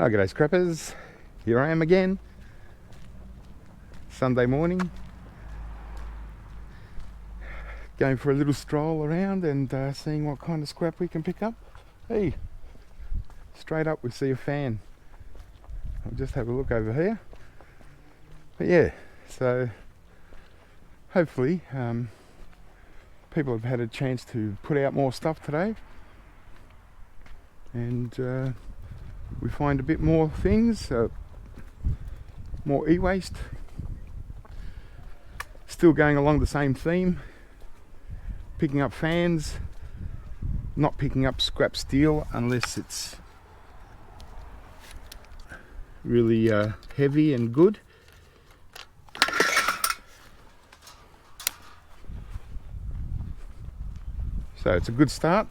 Oh, g'day scrappers, here I am again, Sunday morning, going for a little stroll around and seeing what kind of scrap we can pick up. Hey, straight up we see a fan. I'll just have a look over here. But yeah, so hopefully people have had a chance to put out more stuff today, and we find a bit more things, more eWaste. Still going along the same theme, picking up fans, not picking up scrap steel unless it's really heavy and good. So it's a good start.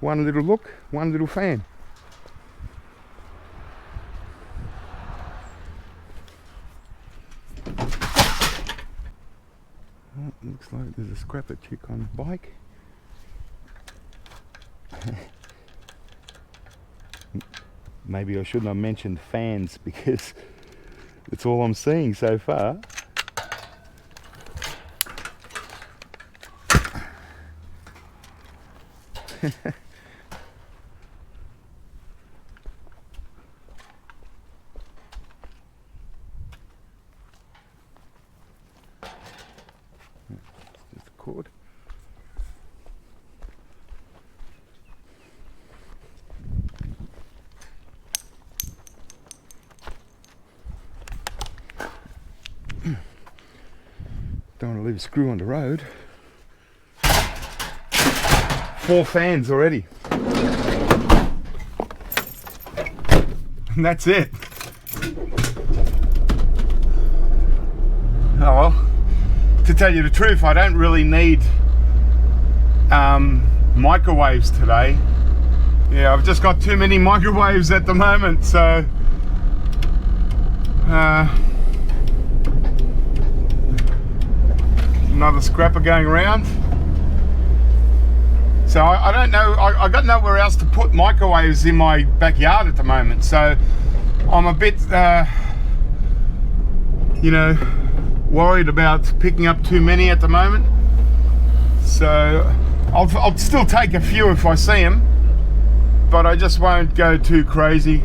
One little look, one little fan. Oh, looks like there's a scrapper chick on a bike. Maybe I shouldn't have mentioned fans because it's all I'm seeing so far. Just a cord. Don't want to leave a screw on the road. 4 fans already. And that's it. Oh well, to tell you the truth, I don't really need microwaves today. Yeah, I've just got too many microwaves at the moment, so another scrapper going around. So I don't know, I got nowhere else to put microwaves in my backyard at the moment, so I'm a bit, worried about picking up too many at the moment. So I'll still take a few if I see them, but I just won't go too crazy.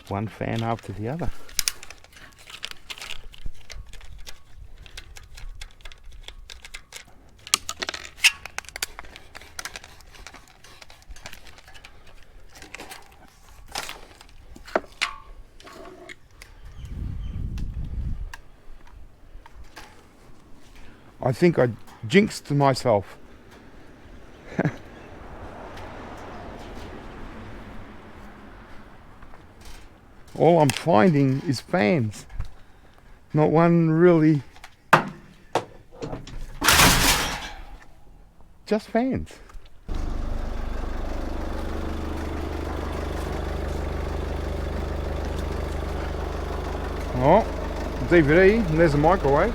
One fan after the other. I think I jinxed myself. All I'm finding is fans. Not one really. Just fans. Oh, DVD, and there's a microwave.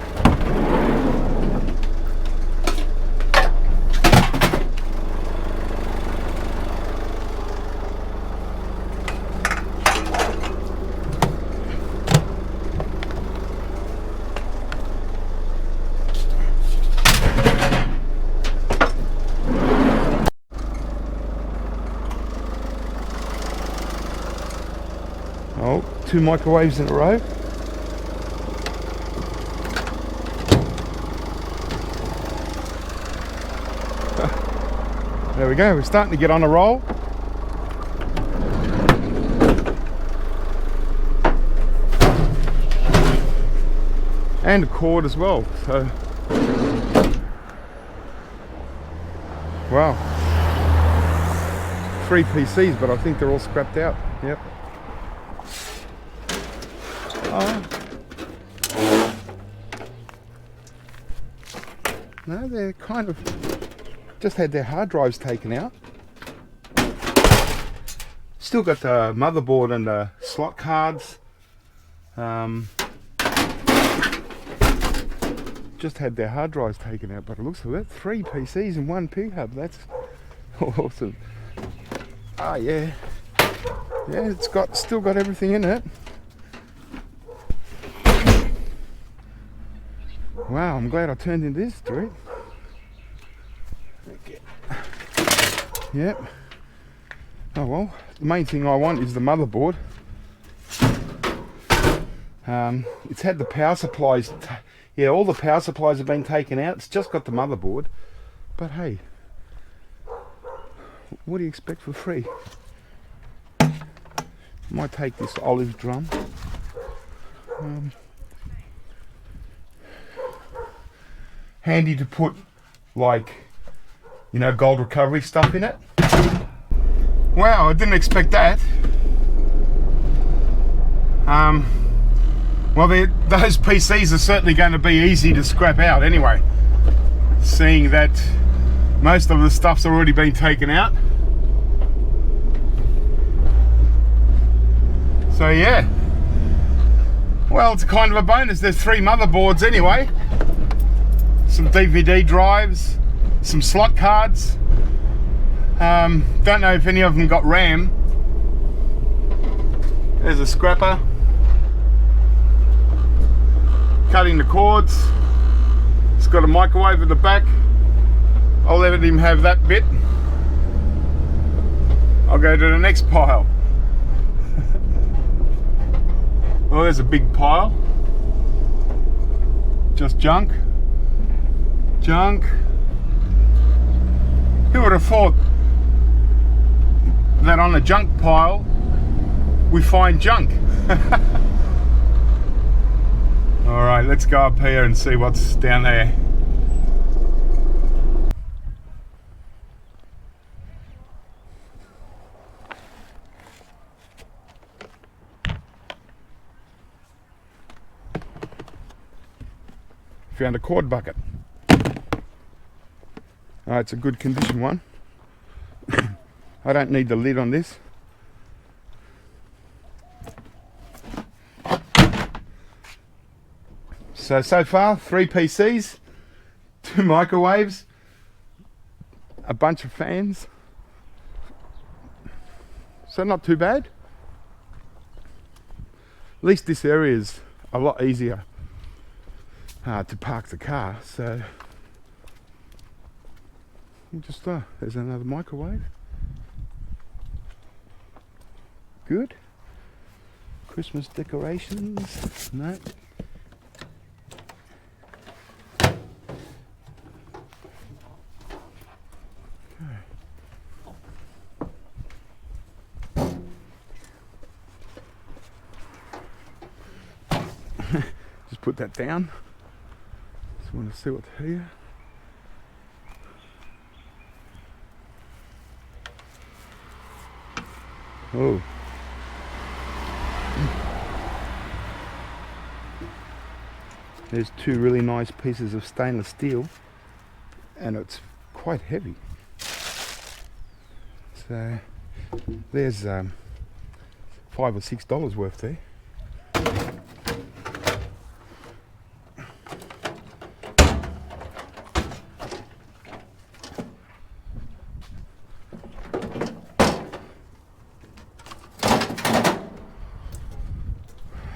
Oh, 2 microwaves in a row. There we go, we're starting to get on a roll. And a cord as well, so wow. 3 PCs, but I think they're all scrapped out. Yep. No, they're kind of just had their hard drives taken out. Still got the motherboard and the slot cards. Just had their hard drives taken out, but it looks like that 3 PCs in one P-hub. That's awesome. Oh yeah, yeah, it's still got everything in it. Wow, I'm glad I turned into this street. Okay. Yep. Oh well, the main thing I want is the motherboard. It's had the power supplies. Yeah, all the power supplies have been taken out. It's just got the motherboard. But hey, what do you expect for free? Might take this olive drum. Handy to put, like, you know, gold recovery stuff in it. Wow, I didn't expect that. Well, those PCs are certainly going to be easy to scrap out anyway, seeing that most of the stuff's already been taken out. So yeah, well, it's kind of a bonus. There's 3 motherboards anyway, some DVD drives, some slot cards. Don't know if any of them got RAM. There's a scrapper. Cutting the cords. It's got a microwave at the back. I'll let him have that bit. I'll go to the next pile. Well, there's a big pile. Just junk. Junk. Who would have thought that on a junk pile we find junk? Alright, let's go up here and see what's down there. Found a cord bucket. It's a good condition one. I don't need the lid on this. So far, 3 PCs, 2 microwaves, a bunch of fans. So not too bad. At least this area is a lot easier to park the car. So we'll just there's another microwave. Good. Christmas decorations. No. Just put that down. Just want to see what's here. Oh. There's 2 really nice pieces of stainless steel, and it's quite heavy. So there's $5 or $6 worth there.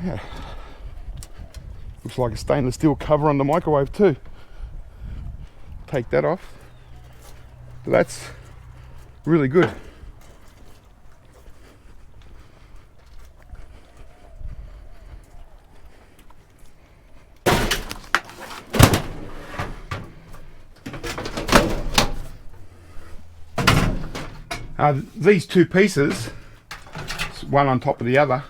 Yeah. Looks like a stainless steel cover on the microwave too. Take that off. But that's really good. These 2 pieces, one on top of the other,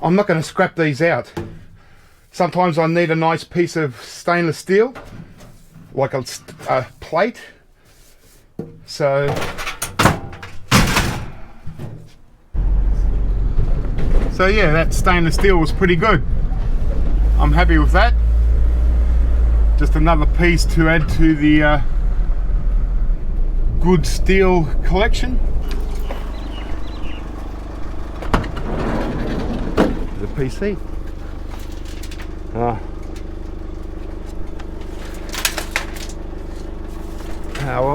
I'm not going to scrap these out. Sometimes I need a nice piece of stainless steel, like a plate. So yeah, that stainless steel was pretty good. I'm happy with that. Just another piece to add to the good steel collection. the PC. Well,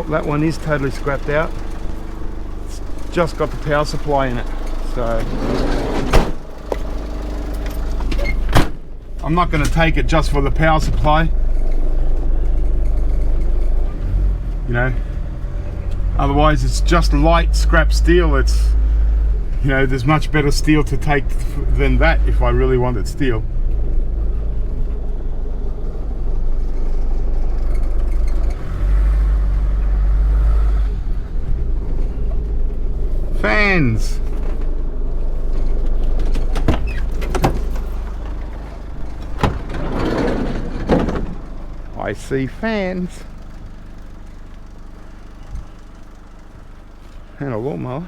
that one is totally scrapped out. It's just got the power supply in it, so I'm not going to take it just for the power supply, you know. Otherwise it's just light scrap steel. It's, you know, there's much better steel to take than that if I really wanted steel. Fans. I see fans. And a lawnmower.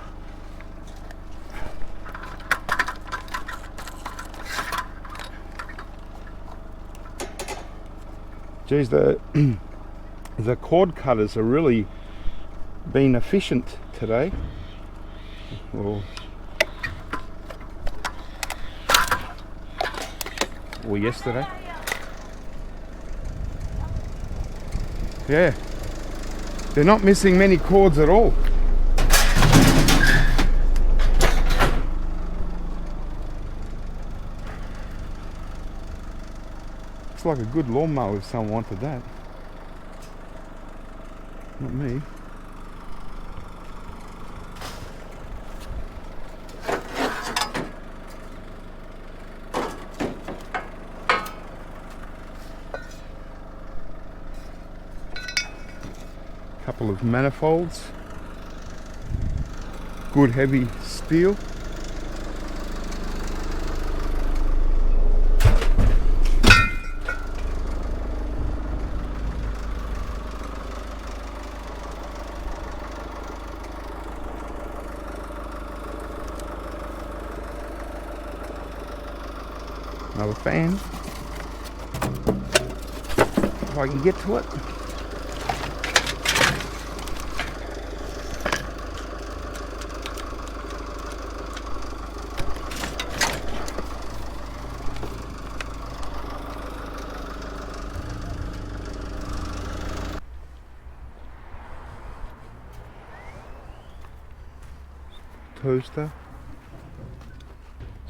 Geez, the cord cutters are really being efficient today. Or yesterday. Yeah, they're not missing many cords at all. It's like a good lawnmower if someone wanted that. Not me. Couple of manifolds, good heavy steel. Another fan, if I can get to it. Toaster,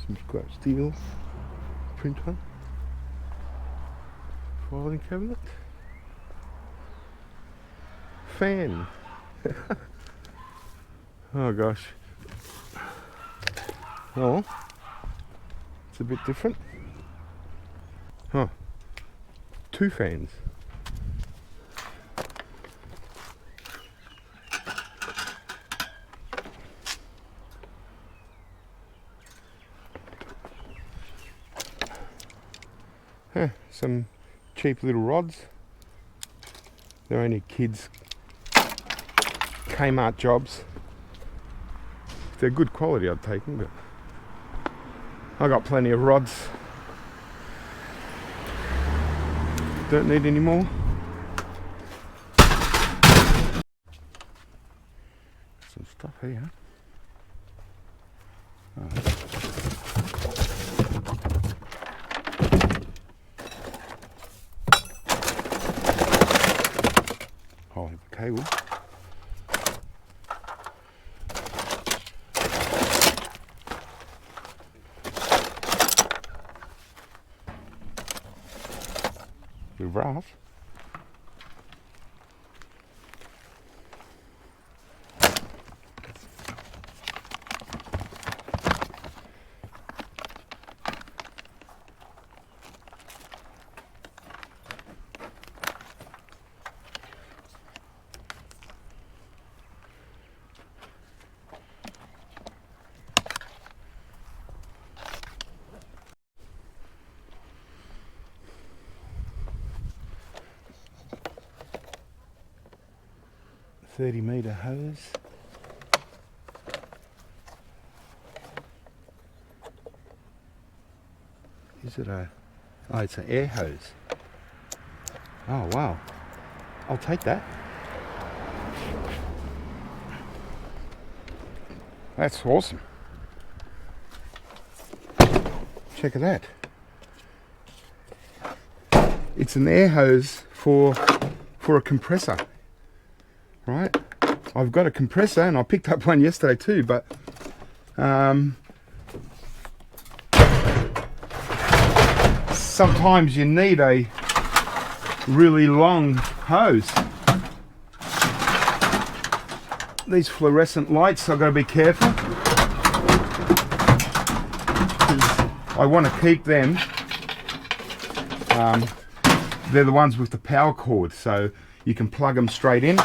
some scrap steel, printer, filing cabinet, fan. Oh gosh. Oh, it's a bit different. Huh. 2 fans. Some cheap little rods. They're only kids' Kmart jobs. If they're good quality, I'd take them, but I got plenty of rods. Don't need any more. Some stuff here. Oh, the cable. The rough. .30-metre hose. Is it a... Oh, it's an air hose. Oh, wow. I'll take that. That's awesome. Check it out. It's an air hose for a compressor, right? I've got a compressor and I picked up one yesterday too, but sometimes you need a really long hose. These fluorescent lights, I've got to be careful. I want to keep them. They're the ones with the power cord, so you can plug them straight in.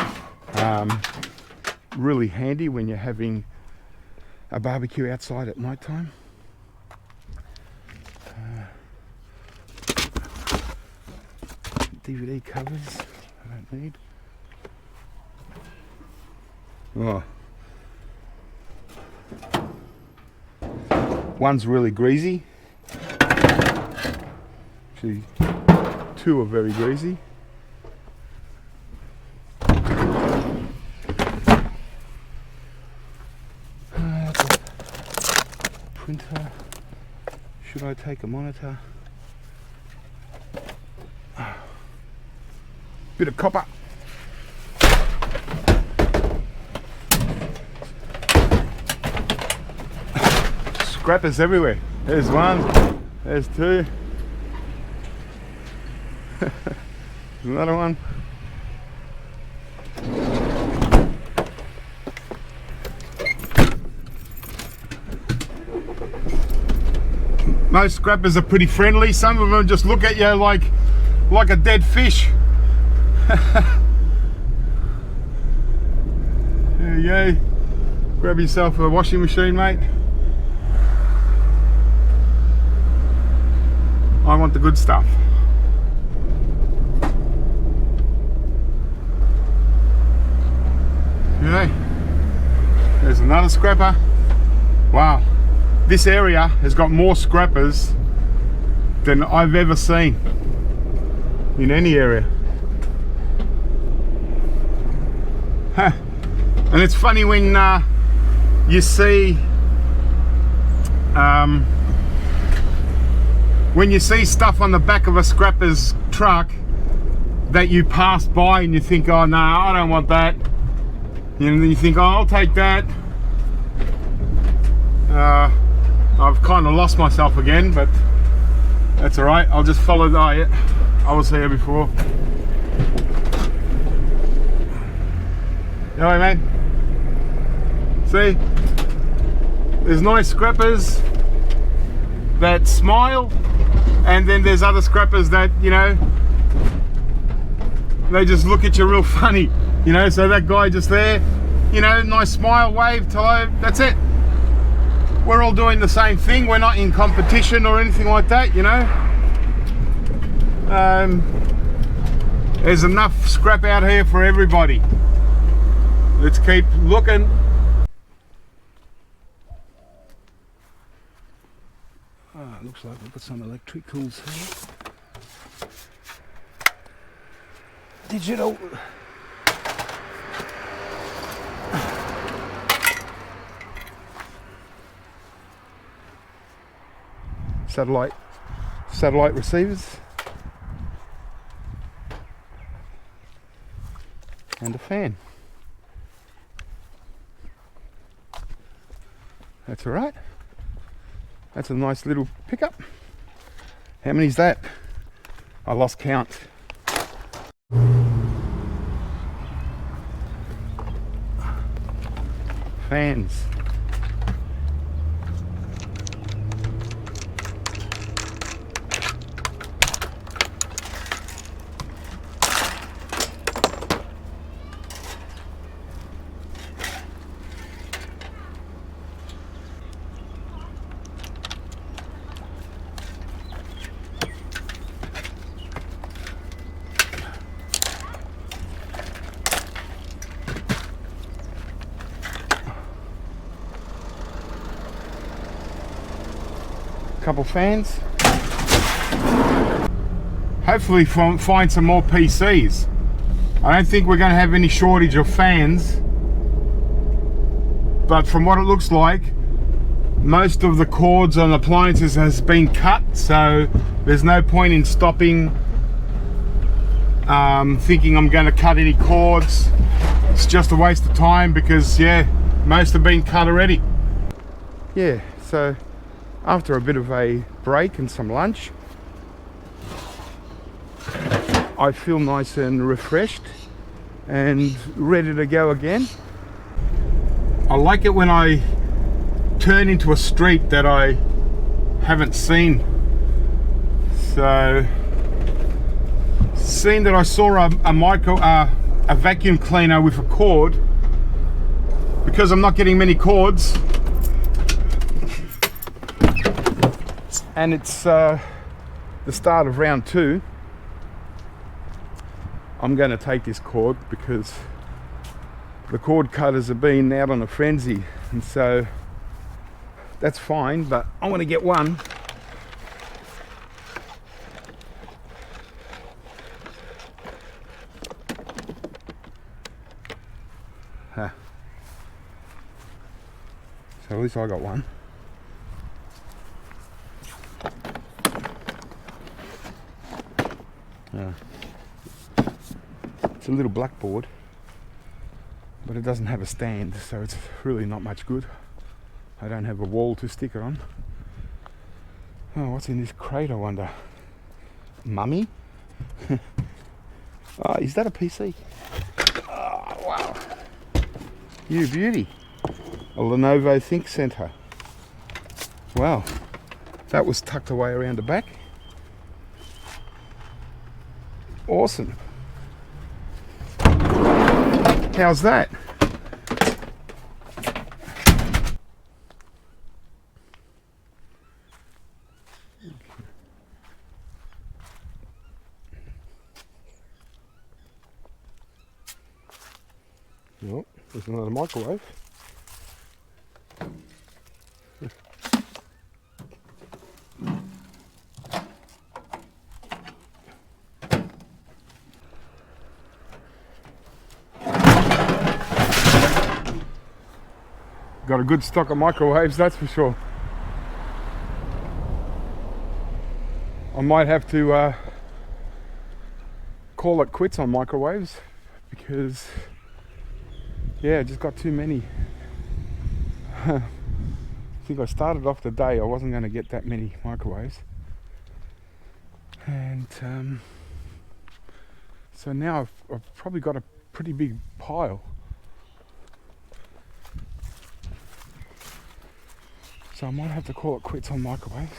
Really handy when you're having a barbecue outside at night time. DVD covers I don't need. Oh. One's really greasy. Actually, two are very greasy. Printer. Should I take a monitor? Bit of copper. Scrappers everywhere. There's one, there's two. There's another one. Most scrappers are pretty friendly. Some of them just look at you like a dead fish. There you go. Grab yourself a washing machine, mate. I want the good stuff. Okay. There's another scrapper. Wow. This area has got more scrappers than I've ever seen in any area. Huh. And it's funny when you see stuff on the back of a scrapper's truck that you pass by and you think, oh no, I don't want that. And then you think, oh, I'll take that. I've kind of lost myself again, but that's all right. I'll just follow the. I was here before. Anyway, man. See, there's nice scrappers that smile, and then there's other scrappers that, you know, they just look at you real funny, you know. So that guy just there, you know, nice smile, wave, hello, that's it. We're all doing the same thing. We're not in competition or anything like that, you know. There's enough scrap out here for everybody. Let's keep looking. Looks like we've got some electricals here. Digital. Satellite receivers. And a fan. That's all right. That's a nice little pickup. How many is that? I lost count. Fans. Couple fans. Hopefully find some more PCs. I don't think we're going to have any shortage of fans, but from what it looks like, most of the cords on appliances has been cut, so there's no point in stopping thinking I'm going to cut any cords. It's just a waste of time because yeah, most have been cut already. Yeah, so after a bit of a break and some lunch, I feel nice and refreshed and ready to go again. I like it when I turn into a street that I haven't seen. So, seeing that I saw a vacuum cleaner with a cord, because I'm not getting many cords, and it's the start of round 2, I'm going to take this cord because the cord cutters have been out on a frenzy, and so that's fine, but I want to get one. So at least I got one. It's a little blackboard, but it doesn't have a stand, so it's really not much good. I don't have a wall to stick it on. Oh, what's in this crate, I wonder? Mummy? Oh, is that a PC? Oh, wow. You beauty. A Lenovo Thinkcentre. Wow. That was tucked away around the back. Awesome. How's that? Oh, there's another microwave. Got a good stock of microwaves, that's for sure. I might have to call it quits on microwaves because yeah, I just got too many. I think I started off the day I wasn't going to get that many microwaves, and so now I've probably got a pretty big pile. So I might have to call it quits on microwaves.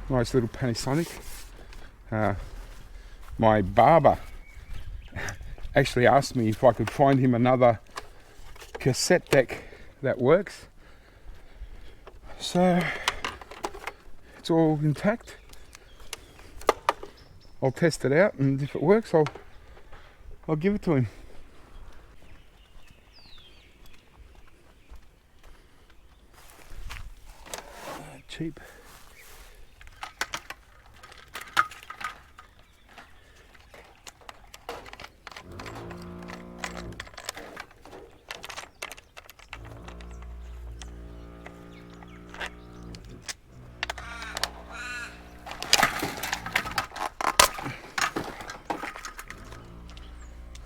Nice little Panasonic. My barber actually asked me if I could find him another cassette deck that works. So it's all intact. I'll test it out, and if it works, I'll give it to him. Cheap.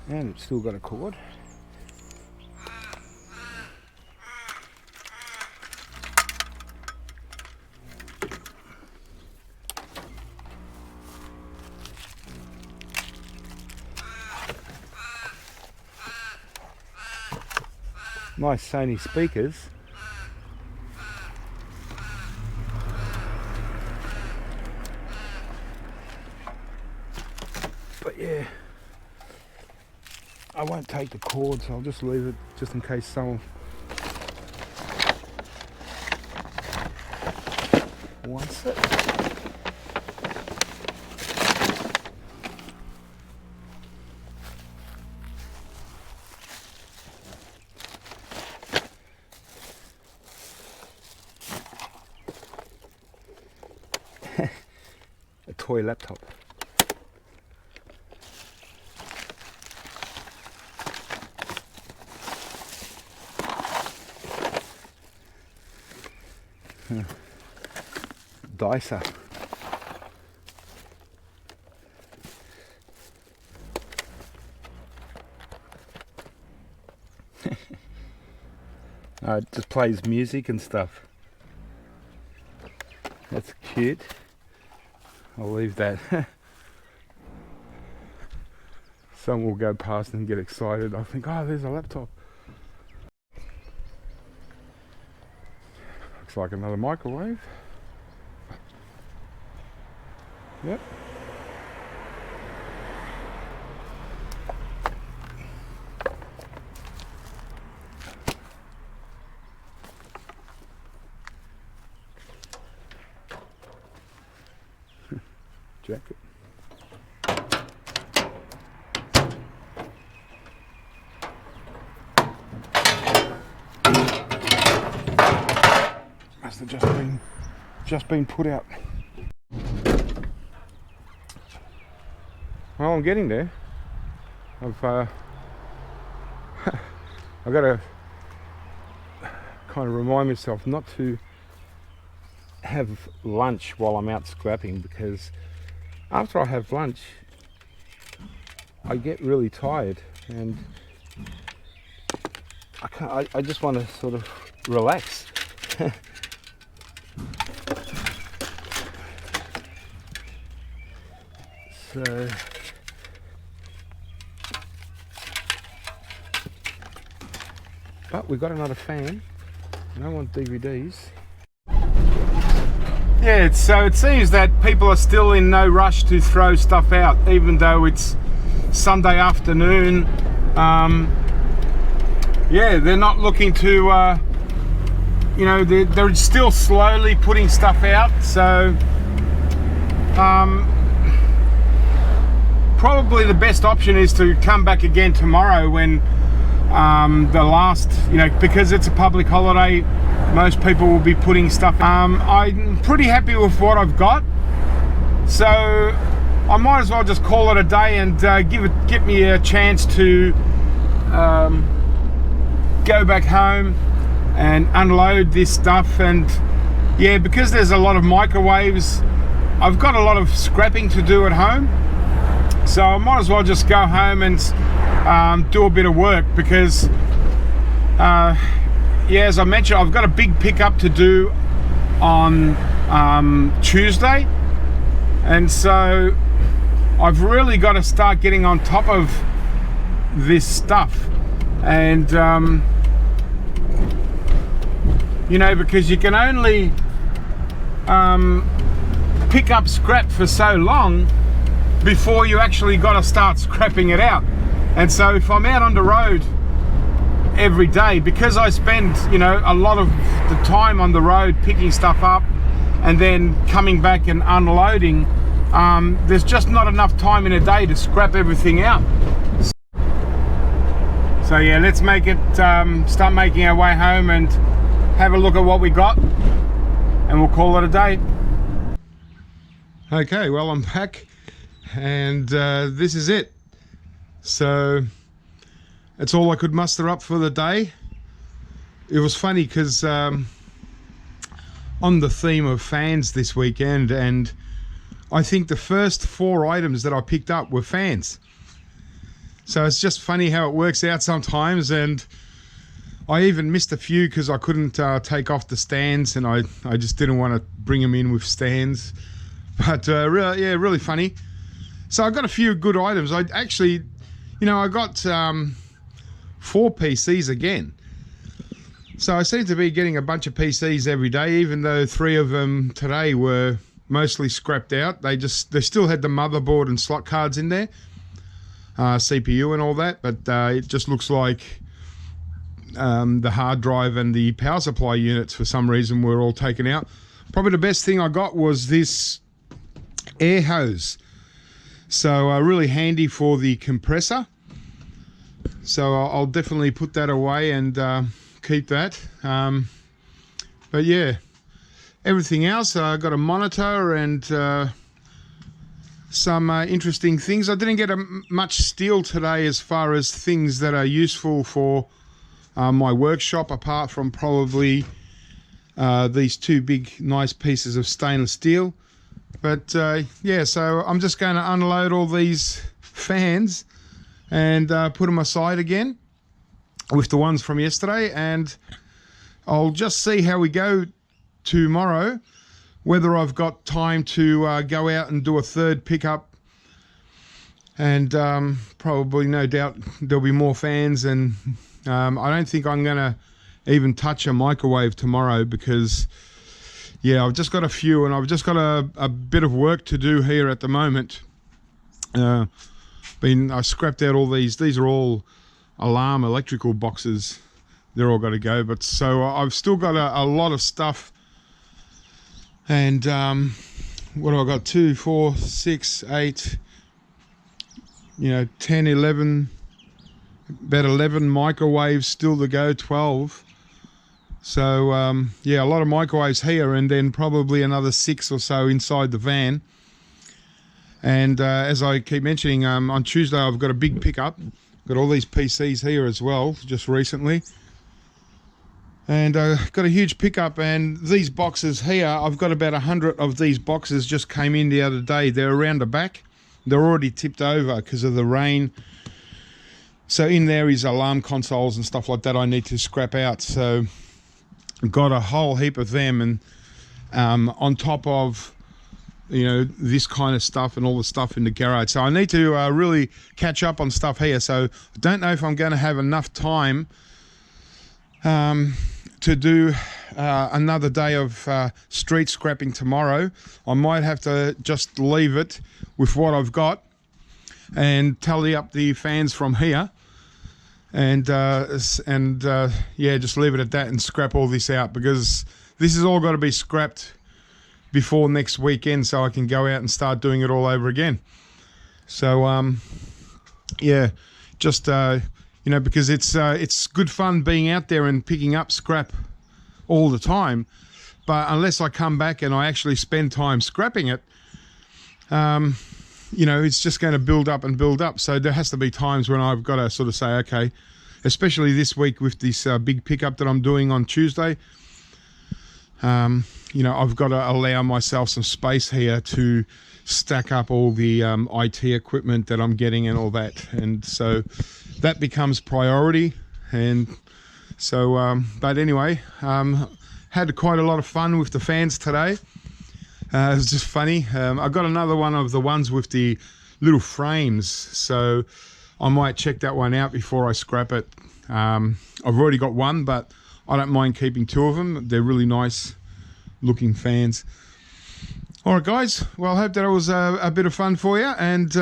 And it's still got a cord. Nice Sony speakers. But yeah, I won't take the cord, so I'll just leave it just in case someone wants it. a toy laptop. Dicer. It just plays music and stuff. That's cute. I'll leave that. Someone will go past and get excited. I think, oh, there's a laptop. Looks like another microwave. Yep. Jacket. Must have just been put out. Well, I'm getting there. I've got to kind of remind myself not to have lunch while I'm out scrapping, because after I have lunch I get really tired and I just want to sort of relax. So but we got another fan. I don't want DVDs. Yeah, so it seems that people are still in no rush to throw stuff out, even though it's Sunday afternoon. Yeah, they're not looking to, you know, they're still slowly putting stuff out. So probably the best option is to come back again tomorrow when the last, you know, because it's a public holiday, most people will be putting stuff. I'm pretty happy with what I've got, so I might as well just call it a day and get me a chance to go back home and unload this stuff. And yeah, because there's a lot of microwaves, I've got a lot of scrapping to do at home, so I might as well just go home and do a bit of work, because yeah, as I mentioned, I've got a big pickup to do on Tuesday, and so I've really got to start getting on top of this stuff. And you know, because you can only pick up scrap for so long before you actually got to start scrapping it out. And so if I'm out on the road every day, because I spend, you know, a lot of the time on the road picking stuff up and then coming back and unloading, there's just not enough time in a day to scrap everything out. So yeah, let's make it start making our way home and have a look at what we got, and we'll call it a day. Okay, well, I'm back, and this is it. So it's all I could muster up for the day. It was funny because on the theme of fans this weekend, and I think the first 4 items that I picked up were fans. So it's just funny how it works out sometimes, and I even missed a few because I couldn't take off the stands, and I just didn't want to bring them in with stands. But yeah, really funny. So I got a few good items. I actually, you know, I got 4 PCs again. So I seem to be getting a bunch of PCs every day, even though 3 of them today were mostly scrapped out. They still had the motherboard and slot cards in there, CPU and all that, but it just looks like the hard drive and the power supply units for some reason were all taken out. Probably the best thing I got was this air hose. So really handy for the compressor. So I'll definitely put that away and keep that. But yeah, everything else, I got a monitor and some interesting things. I didn't get much steel today as far as things that are useful for my workshop, apart from probably these two big nice pieces of stainless steel. But yeah, so I'm just going to unload all these fans and put them aside again with the ones from yesterday, and I'll just see how we go tomorrow, whether I've got time to go out and do a third pickup, and probably no doubt there'll be more fans, and I don't think I'm going to even touch a microwave tomorrow because yeah, I've just got a few, and I've just got a bit of work to do here at the moment. I scrapped out all these are all alarm electrical boxes, they're all got to go, but so I've still got a lot of stuff. And what have I got? 2, 4, 6, 8, 10, 11, about 11 microwaves still to go, 12. So yeah, a lot of microwaves here, and then probably another 6 or so inside the van. And as I keep mentioning, on Tuesday I've got a big pickup. Got all these PCs here as well, just recently. And got a huge pickup, and these boxes here, I've got about 100 of these boxes just came in the other day. They're around the back. They're already tipped over because of the rain. So in there is alarm consoles and stuff like that I need to scrap out. So got a whole heap of them, and on top of this kind of stuff and all the stuff in the garage. So I need to really catch up on stuff here. So I don't know if I'm going to have enough time to do another day of street scrapping tomorrow. I might have to just leave it with what I've got and tally up the fans from here, and yeah, just leave it at that and scrap all this out, because this has all got to be scrapped before next weekend so I can go out and start doing it all over again. So yeah, just because it's good fun being out there and picking up scrap all the time, but unless I come back and I actually spend time scrapping it, it's just going to build up and build up. So there has to be times when I've got to sort of say, okay, especially this week with this big pickup that I'm doing on Tuesday, I've got to allow myself some space here to stack up all the IT equipment that I'm getting and all that. And so that becomes priority. And so, but anyway, had quite a lot of fun with the fans today. It was just funny. I got another one of the ones with the little frames, so I might check that one out before I scrap it. I've already got one, but I don't mind keeping 2 of them. They're really nice looking fans. All right, guys. Well, I hope that it was a bit of fun for you. And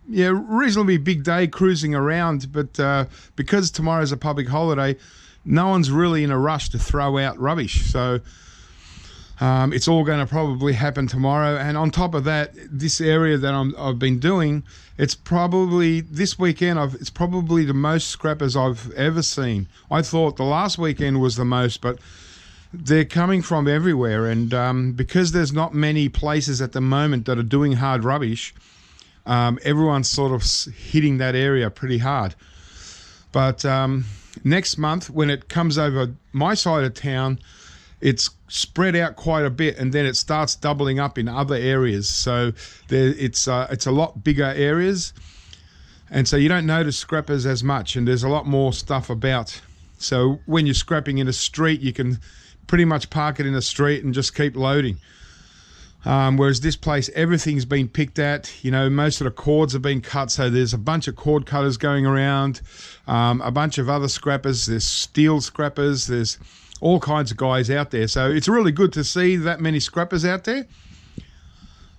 yeah, reasonably big day cruising around. But because tomorrow's a public holiday, no one's really in a rush to throw out rubbish. So it's all going to probably happen tomorrow. And on top of that, this area that I've been doing, it's probably this weekend. It's probably the most scrappers I've ever seen. I thought the last weekend was the most, but they're coming from everywhere. And because there's not many places at the moment that are doing hard rubbish, everyone's sort of hitting that area pretty hard. But next month, when it comes over my side of town, it's spread out quite a bit, and then it starts doubling up in other areas. So it's a lot bigger areas, and so you don't notice scrappers as much, and there's a lot more stuff about. So when you're scrapping in a street, you can pretty much park it in the street and just keep loading. Whereas this place, everything's been picked at. Most of the cords have been cut, so there's a bunch of cord cutters going around, a bunch of other scrappers. There's steel scrappers. There's all kinds of guys out there. So it's really good to see that many scrappers out there.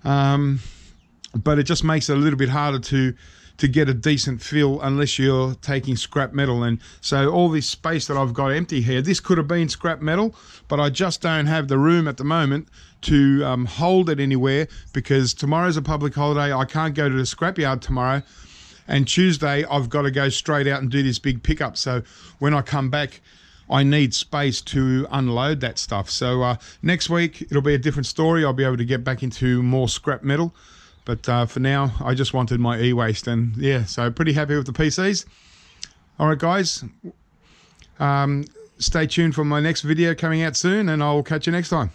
But it just makes it a little bit harder to get a decent feel unless you're taking scrap metal. And so all this space that I've got empty here, this could have been scrap metal, but I just don't have the room at the moment to hold it anywhere, because tomorrow's a public holiday. I can't go to the scrapyard tomorrow, and Tuesday I've got to go straight out and do this big pickup. So when I come back, I need space to unload that stuff. So next week it'll be a different story. I'll be able to get back into more scrap metal. But for now, I just wanted my eWaste, and yeah, so pretty happy with the PCs. All right, guys, stay tuned for my next video coming out soon, and I'll catch you next time.